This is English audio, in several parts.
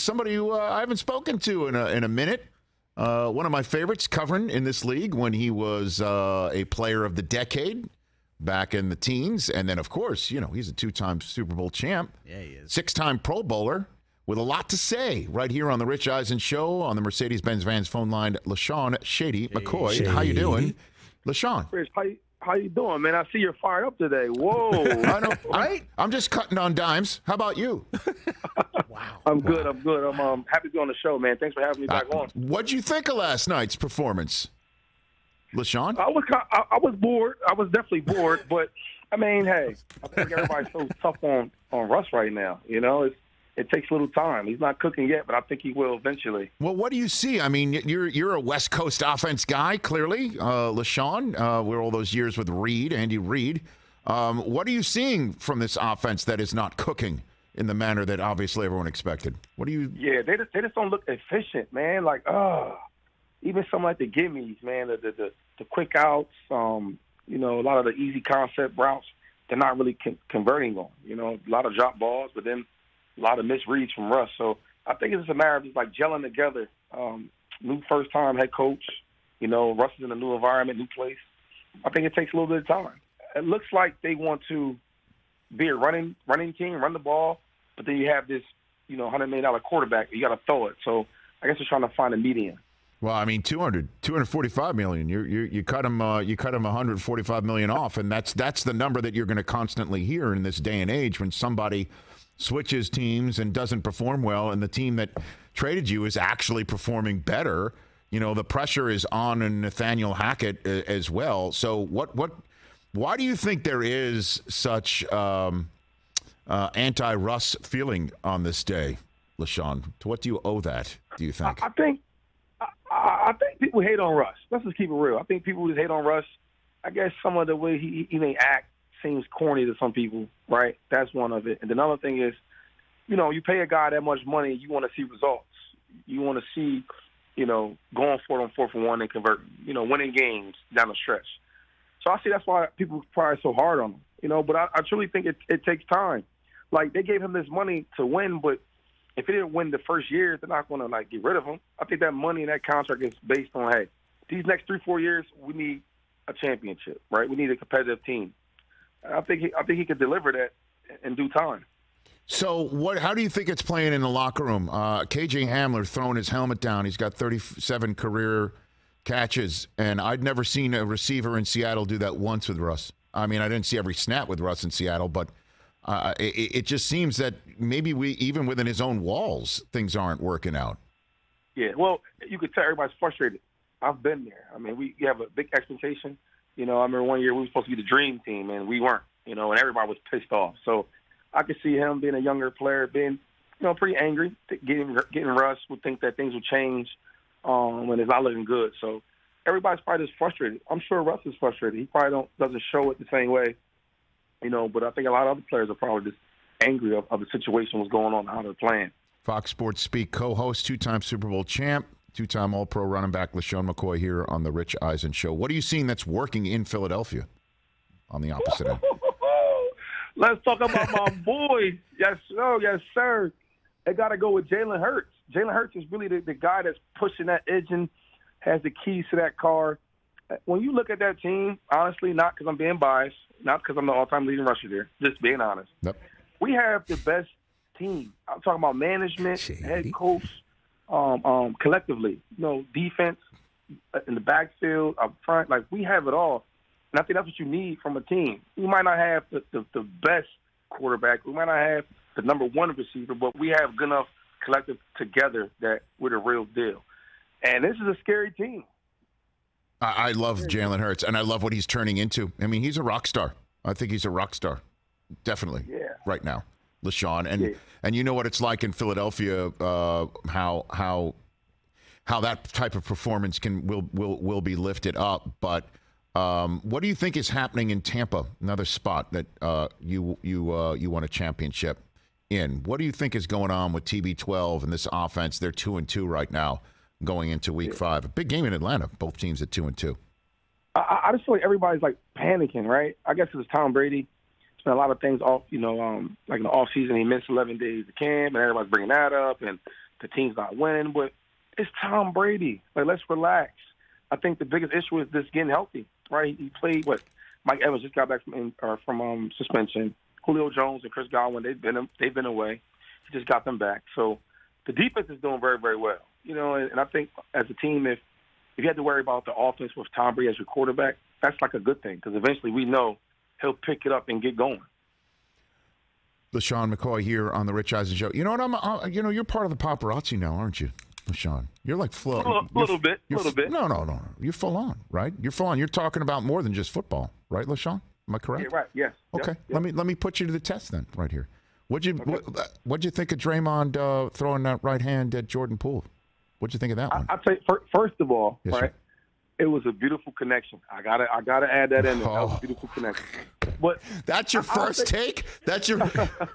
somebody who I haven't spoken to in a minute. One of my favorites covering in this league when he was a player of the decade back in the teens. And then, of course, he's a 2-time Super Bowl champ. Yeah, he is. 6-time Pro Bowler with a lot to say right here on the Rich Eisen Show on the Mercedes-Benz Vans phone line. LeSean Shady McCoy. Shady. How you doing? LeSean. Rich, how you doing, man? I see you're fired up today. Whoa. I know, right? I'm just cutting on dimes. How about you? Wow. I'm good. I'm happy to be on the show, man. Thanks for having me back on. What'd you think of last night's performance, LeSean? I was bored. I was definitely bored, but I mean, hey, I think everybody's so tough on Russ right now. It takes a little time. He's not cooking yet, but I think he will eventually. Well, what do you see? I mean, you're a West Coast offense guy, clearly, LeSean. We're all those years with Andy Reid. What are you seeing from this offense that is not cooking in the manner that obviously everyone expected? What do you? Yeah, they just don't look efficient, man. Like, even something like the gimmies, man, the quick outs, a lot of the easy concept routes, they're not really converting on. A lot of drop balls, but then a lot of misreads from Russ. So I think it's just a matter of just like gelling together. New first-time head coach, Russ is in a new environment, new place. I think it takes a little bit of time. It looks like they want to be a running team, run the ball, but then you have this, $100 million quarterback. You got to throw it. So I guess they're trying to find a median. Well, I mean, $245 million. You cut him $145 million off, and that's the number that you're going to constantly hear in this day and age when somebody switches teams and doesn't perform well, and the team that traded you is actually performing better. The pressure is on Nathaniel Hackett as well. So why do you think there is such anti-Russ feeling on this day, LeSean? To what do you owe that, do you think? I think people hate on Russ. Let's just keep it real. I think people just hate on Russ. I guess some of the way he may act seems corny to some people, right? That's one of it. And another thing is, you pay a guy that much money, you want to see results. You want to see, going for it on 4th and 1 and converting, winning games down the stretch. So I see that's why people probably so hard on him, but I truly think it takes time. Like, they gave him this money to win, but if he didn't win the first year, they're not going to, get rid of him. I think that money and that contract is based on, hey, these next 3-4 years, we need a championship, right? We need a competitive team. I think he could deliver that in due time. So how do you think it's playing in the locker room? KJ Hamler throwing his helmet down. He's got 37 career catches, and I'd never seen a receiver in Seattle do that once with Russ. I mean, I didn't see every snap with Russ in Seattle, but it just seems that maybe even within his own walls, things aren't working out. Yeah, well, you could tell everybody's frustrated. I've been there. I mean, we have a big expectation. I remember one year we were supposed to be the dream team, and we weren't, and everybody was pissed off. So I could see him being a younger player, being, pretty angry. Getting Russ would think that things will change when it's not looking good. So everybody's probably just frustrated. I'm sure Russ is frustrated. He probably doesn't show it the same way, but I think a lot of other players are probably just angry of the situation what's going on, how they're playing. Fox Sports Speak co-host, 2-time Super Bowl champ, 2-time All-Pro running back LeSean McCoy here on the Rich Eisen Show. What are you seeing that's working in Philadelphia on the opposite end? Let's talk about my boys. Yes, sir. They got to go with Jalen Hurts. Jalen Hurts is really the guy that's pushing that engine, has the keys to that car. When you look at that team, honestly, not because I'm being biased, not because I'm the all-time leading rusher there, just being honest. Yep. We have the best team. I'm talking about management, head coach, collectively. Defense in the backfield, up front. Like, we have it all. And I think that's what you need from a team. We might not have the best quarterback. We might not have the number one receiver, but we have good enough collective together that we're the real deal. And this is a scary team. I love Jalen Hurts, and I love what he's turning into. I mean, he's a rock star. I think he's a rock star, definitely, right now, LeSean. And you know what it's like in Philadelphia, how that type of performance will be lifted up. But what do you think is happening in Tampa, another spot that you won a championship in? What do you think is going on with TB12 and this offense? They're 2-2 right now, going into Week 5. A big game in Atlanta. Both teams at 2-2. I just feel like everybody's like panicking, right? I guess it was Tom Brady. Spent a lot of things off, like in the off season, he missed 11 days of camp, and everybody's bringing that up. And the team's not winning, but it's Tom Brady. Like, let's relax. I think the biggest issue is just getting healthy, right? He played Mike Evans just got back from suspension. Julio Jones and Chris Godwin, they've been away. He just got them back. So the defense is doing very, very well. And I think as a team, if you had to worry about the offense with Tom Brady as your quarterback, that's like a good thing because eventually we know he'll pick it up and get going. LeSean McCoy here on the Rich Eisen Show. You know what? You're part of the paparazzi now, aren't you, LeSean? You're like full. A little bit. No. You're full on, right? You're full on. You're talking about more than just football, right, LeSean? Am I correct? Yeah, right. Yes. Okay. Yep. Let me put you to the test then, right here. What'd you think of Draymond throwing that right hand at Jordan Poole? What'd you think of that one? I'll tell you, first of all, yes, right? Sir. It was a beautiful connection. I gotta add that in there. That was a beautiful connection. But that's your first take? That's your.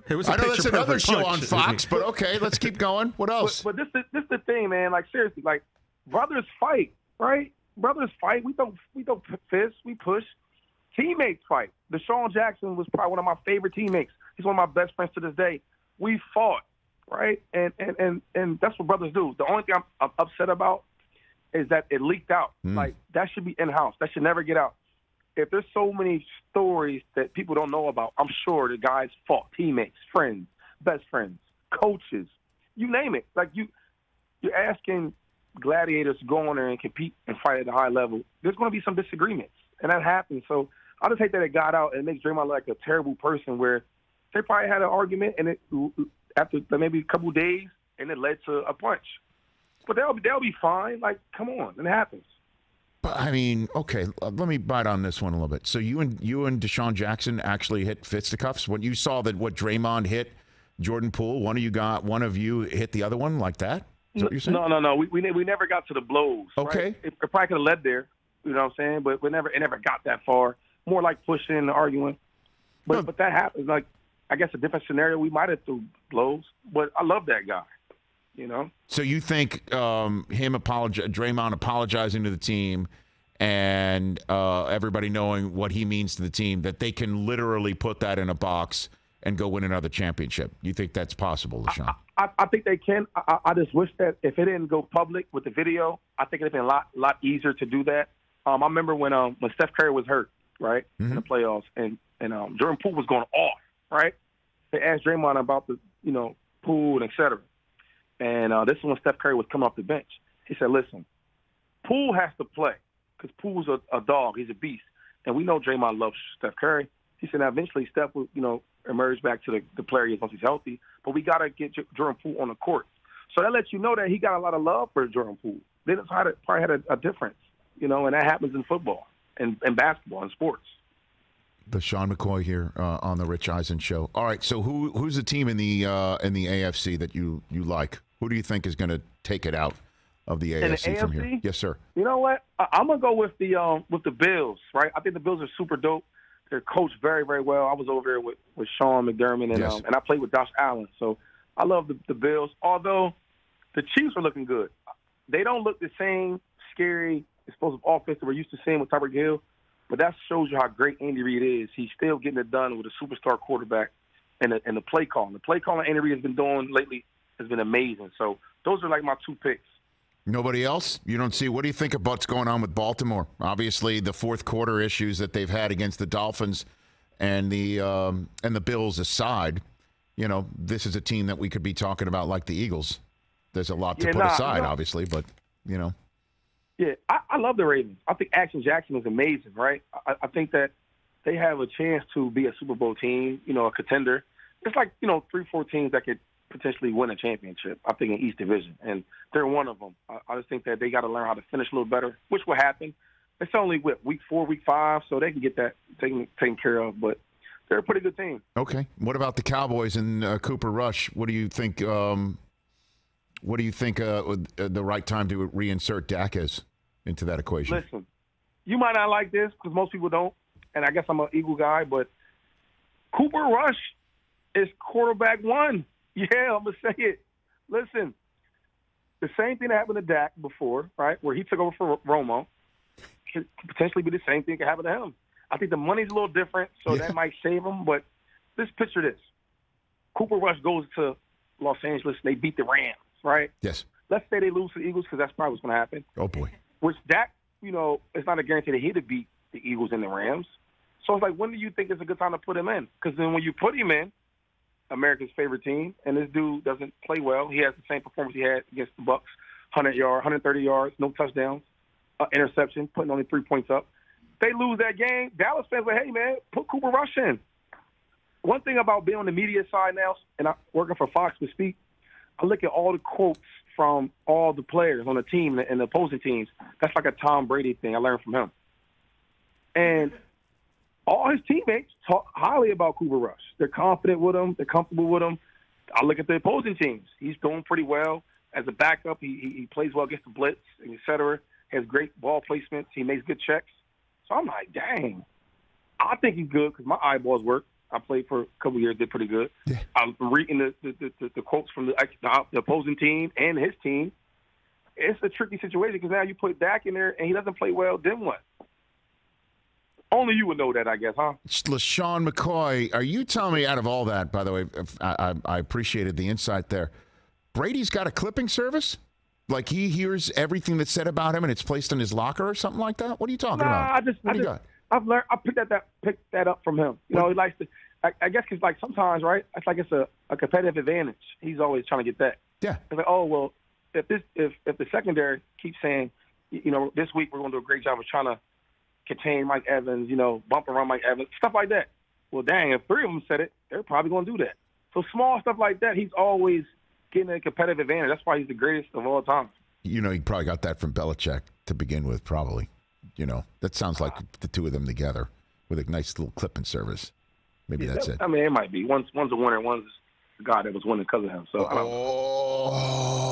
It was I know that's another show on punch, Fox, but okay, let's keep going. What else? But this the thing, man. Like seriously, like brothers fight, right? Brothers fight. We don't fist. We push. Teammates fight. Deshaun Jackson was probably one of my favorite teammates. He's one of my best friends to this day. We fought, right? And that's what brothers do. The only thing I'm upset about is that it leaked out. Like, that should be in-house. That should never get out. If there's so many stories that people don't know about, I'm sure the guys fought. Teammates, friends, best friends, coaches, you name it. Like, you're asking gladiators to go on there and compete and fight at a high level. There's going to be some disagreements, and that happens. So I just hate that it got out and it makes Draymond look like a terrible person where they probably had an argument and it after maybe a couple of days and it led to a punch. But they'll be fine. Like, come on, it happens. But I mean, okay, let me bite on this one a little bit. So you and Deshaun Jackson actually hit fisticuffs when you saw that what Draymond hit Jordan Poole. One of you hit the other one like that. Is that what you're saying? No. We never got to the blows. Okay, right? It probably could have led there. You know what I'm saying? But it never got that far. More like pushing and arguing. But that happens. Like, I guess a different scenario, we might have threw blows. But I love that guy. You know. So you think Draymond apologizing to the team, and everybody knowing what he means to the team, that they can literally put that in a box and go win another championship? You think that's possible, LeSean? I think they can. I just wish that if it didn't go public with the video, I think it'd been a lot easier to do that. I remember when Steph Curry was hurt, right, in the playoffs, and Jordan Poole was going off, right? They asked Draymond about the Poole and et cetera. And this is when Steph Curry was coming off the bench. He said, listen, Poole has to play because Poole's a dog. He's a beast. And we know Draymond loves Steph Curry. He said, now eventually Steph will, emerge back to the player he is once he's healthy. But we got to get Jordan Poole on the court. So that lets you know that he got a lot of love for Jordan Poole. They just probably had a difference, and that happens in football and basketball and sports. LeSean McCoy here on the Rich Eisen Show. All right, so who's the team in the AFC that you like? Who do you think is going to take it out of the AFC from here? Yes, sir. You know what? I'm gonna go with the Bills. Right? I think the Bills are super dope. They're coached very, very well. I was over there with Sean McDermott and I played with Josh Allen. So I love the Bills. Although the Chiefs are looking good, they don't look the same scary, explosive offense that we're used to seeing with Tyreek Hill. But that shows you how great Andy Reid is. He's still getting it done with a superstar quarterback and the play calling. The play calling Andy Reid has been doing lately has been amazing. So those are like my two picks. Nobody else? You don't see? What do you think about what's going on with Baltimore? Obviously, the fourth quarter issues that they've had against the Dolphins and the Bills aside, this is a team that we could be talking about like the Eagles. There's a lot to put aside, obviously, but Yeah, I love the Ravens. I think Action Jackson is amazing, right? I think that they have a chance to be a Super Bowl team, a contender. It's like, 3-4 teams that could potentially win a championship, I think, in each division. And they're one of them. I just think that they got to learn how to finish a little better, which will happen. It's only, week 4, week 5, so they can get that taken care of. But they're a pretty good team. Okay. What about the Cowboys and Cooper Rush? What do you think the right time to reinsert Dak is into that equation? Listen, you might not like this because most people don't, and I guess I'm an Eagle guy, but Cooper Rush is quarterback one. Yeah, I'm going to say it. Listen, the same thing that happened to Dak before, right, where he took over for Romo, could potentially be the same thing that happened to him. I think the money's a little different, so that might save him, but just picture this. Cooper Rush goes to Los Angeles, and they beat the Rams, right? Yes. Let's say they lose to the Eagles, because that's probably what's going to happen. Oh, boy. Which Dak, it's not a guarantee that he'd beat the Eagles and the Rams. So it's like, when do you think it's a good time to put him in? Because then when you put him in, America's favorite team, and this dude doesn't play well. He has the same performance he had against the Bucs, 130 yards, no touchdowns, interception, putting only 3 points up. They lose that game. Dallas fans are, hey, man, put Cooper Rush in. One thing about being on the media side now, and I'm working for Fox to speak, I look at all the quotes from all the players on the team and the opposing teams. That's like a Tom Brady thing. I learned from him. And all his teammates talk highly about Cooper Rush. They're confident with him. They're comfortable with him. I look at the opposing teams. He's doing pretty well. As a backup, he plays well against the blitz, et cetera. Has great ball placements. He makes good checks. So I'm like, dang. I think he's good because my eyeballs work. I played for a couple of years, did pretty good. Yeah. I'm reading the quotes from the opposing team and his team. It's a tricky situation because now you put Dak in there and he doesn't play well, then what? Only you would know that, I guess, huh? LeSean McCoy, are you telling me, out of all that, by the way, I appreciated the insight there, Brady's got a clipping service? Like he hears everything that's said about him and it's placed in his locker or something like that? What are you talking about? I've learned. I picked that up from him. He likes to. I guess because like sometimes, right? It's like it's a competitive advantage. He's always trying to get that. Yeah. It's like, oh well, if the secondary keeps saying, this week we're going to do a great job of trying to contain Mike Evans, bump around Mike Evans, stuff like that. Well, dang, if 3 of them said it, they're probably going to do that. So small stuff like that, he's always getting a competitive advantage. That's why he's the greatest of all time. He probably got that from Belichick to begin with, probably. That sounds like the two of them together with a nice little clipping service. Maybe that's it. I mean, it might be. One's a winner, one's the guy that was winning because of him. So, I don't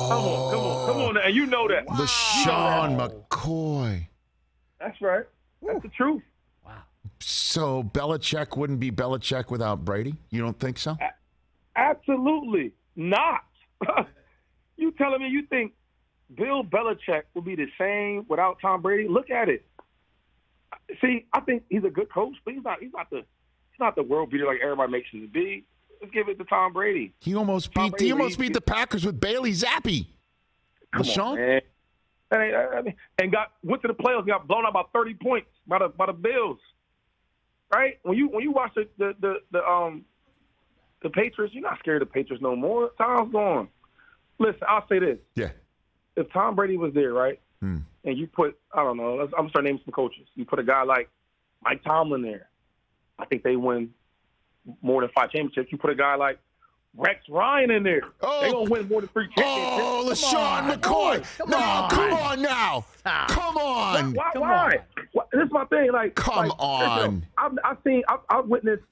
know. Come on, and you know that. Wow. LeSean McCoy. That's right. That's the truth. Wow. So Belichick wouldn't be Belichick without Brady? You don't think so? Absolutely not. You telling me you think Bill Belichick will be the same without Tom Brady? Look at it. See, I think he's a good coach, but he's not the world beater like everybody makes him to be. Let's give it to Tom Brady. He almost beat the Packers with Bailey Zappi. LeSean? And went to the playoffs, got blown out by 30 points by the Bills. Right? When you watch the Patriots, you're not scared of the Patriots no more. Tom's gone. Listen, I'll say this. Yeah. If Tom Brady was there, right, and you put, I don't know, I'm going to start naming some coaches. You put a guy like Mike Tomlin there, I think they win more than 5 championships. You put a guy like Rex Ryan in there. They're going to win more than 3 championships. Oh, LeSean McCoy. Come on now. Come on. Why? This is my thing. Come on. I've witnessed.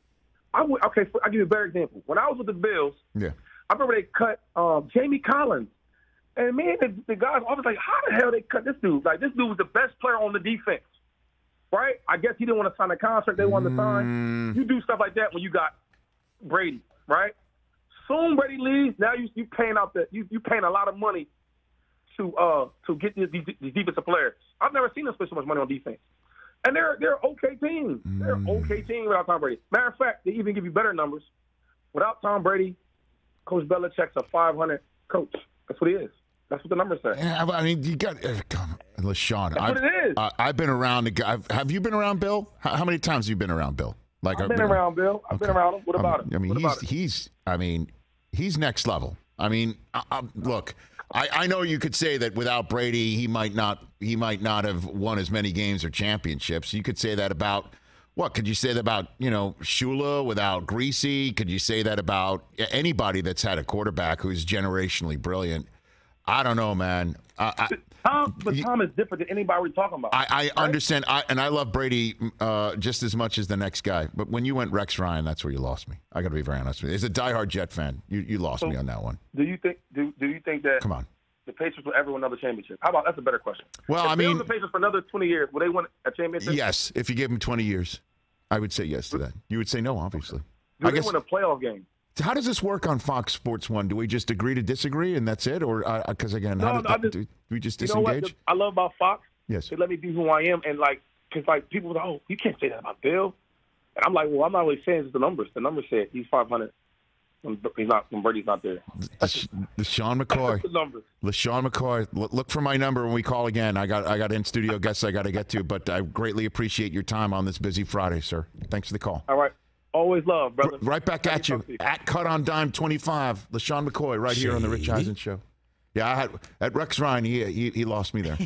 Okay, I'll give you a better example. When I was with the Bills, I remember they cut Jamie Collins. And, man, the guys, I was like, how the hell they cut this dude? Like, this dude was the best player on the defense, right? I guess he didn't want to sign a contract they wanted to sign. You do stuff like that when you got Brady, right? Soon Brady leaves. Now you paying out you paying a lot of money to get these defensive players. I've never seen them spend so much money on defense. And they're okay team. They're an okay team without Tom Brady. Matter of fact, they even give you better numbers. Without Tom Brady, Coach Belichick's a 500 coach. That's what he is. That's what the numbers say. Yeah, I mean, you got LeSean. That's what it is. I've been around the guy. Have you been around Bill? How many times have you been around Bill? I've been around Bill. I've been around him. What about him? I mean, he's next level. I mean, look, I know you could say that without Brady, he might not have won as many games or championships. You could say that about. What could you say that about, Shula without Greasy? Could you say that about anybody that's had a quarterback who's generationally brilliant? I don't know, man. Tom is different than anybody we're talking about. I understand, and I love Brady just as much as the next guy. But when you went Rex Ryan, that's where you lost me. I got to be very honest with you. As a diehard Jet fan, you lost me on that one. Do you think that? Come on. The Patriots will ever win another championship? How about that's a better question? Well, if they win the Patriots for another 20 years, will they win a championship? Yes, if you gave them 20 years, I would say yes to that. You would say no, obviously. Do they win a playoff game? How does this work on Fox Sports 1? Do we just agree to disagree and that's it? Or because again, do we just disengage? You know what I love about Fox? Yes. They let me be who I am, and because people are like, oh, you can't say that about Bill. And I'm like, well, I'm not really saying it's the numbers. The numbers said he's 500. when Brady's not there. LeSean McCoy. LeSean McCoy. Look for my number when we call again. I got in studio guests I got to get to, but I greatly appreciate your time on this busy Friday, sir. Thanks for the call. All right. Always love, brother. Right back at you. At Cut on Dime 25. LeSean McCoy right here on the Rich Eisen Show. Yeah, at Rex Ryan, he lost me there.